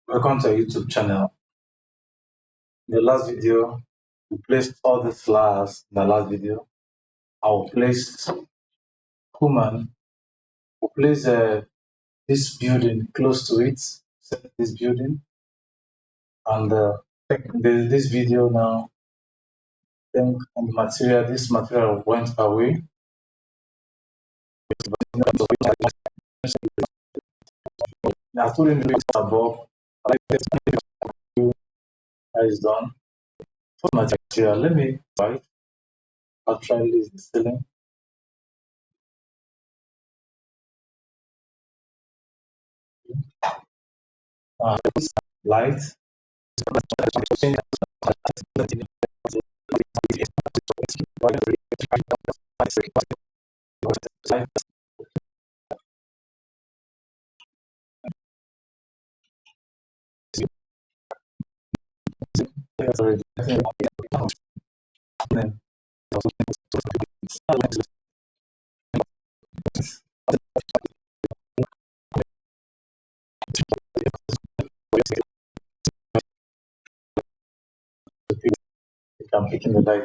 Welcome to our YouTube channel. In the last video, we placed all the flowers in the last video. I will place human, we'll place this building close to it, set this building, and this video now, think on the material, this material went away. I told him to above, I like this is done. For material, let me try. I'll try this the ceiling. Light. I'm picking the light.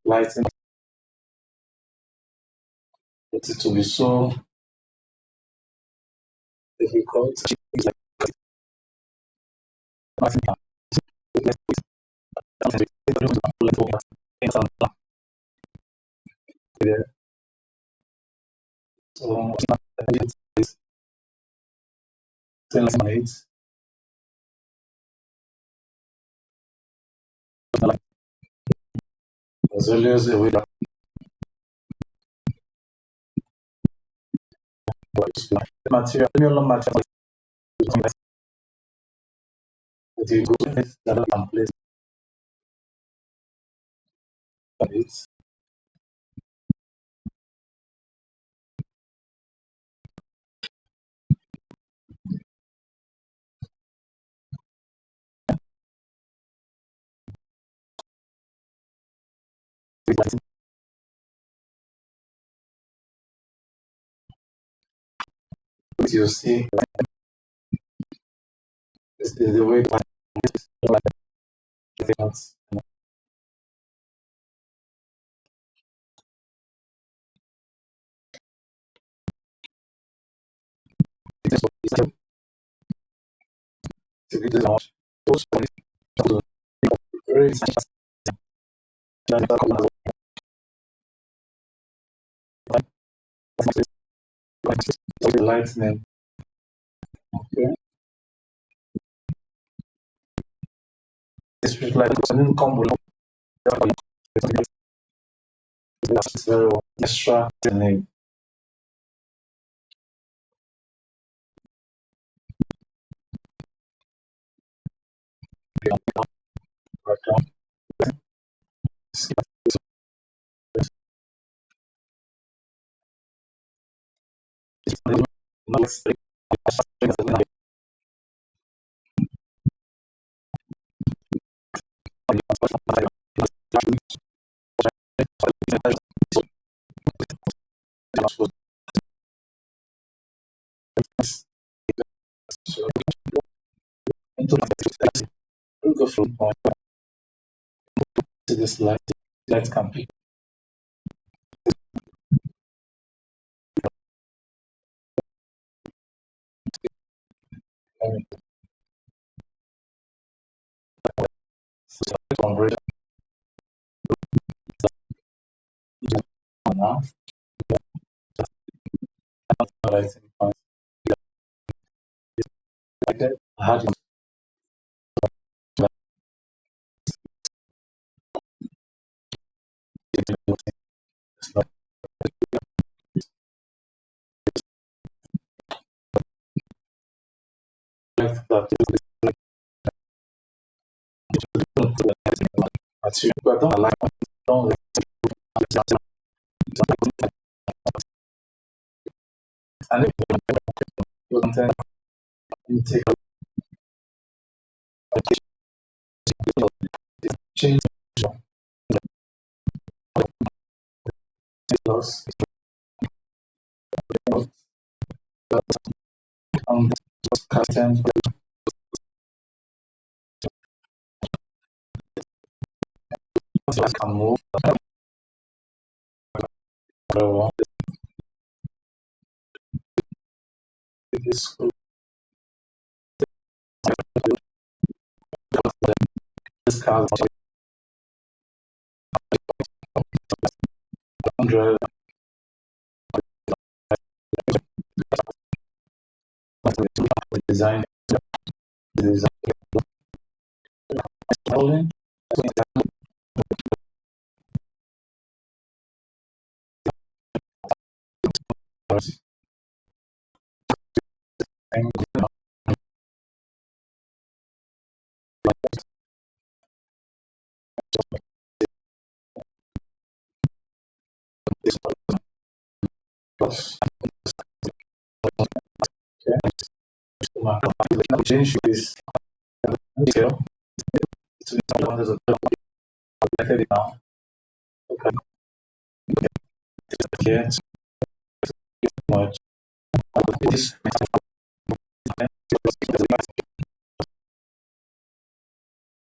Lighting it to be so difficult. Yeah. So it's 10 as always a way that material, material, the good that I can place it. You see, this is the way that this lightning. Okay. This is like a combo. It's very extra name. Into go from to this light. Light can pick conversion now. Lighting point. Like that. I had It's not like that. But you don't allow, don't let and if you content intake change loss and content can move whatever this this car 100 design design only and this plus okay change this scale to be 100 connected now okay here much this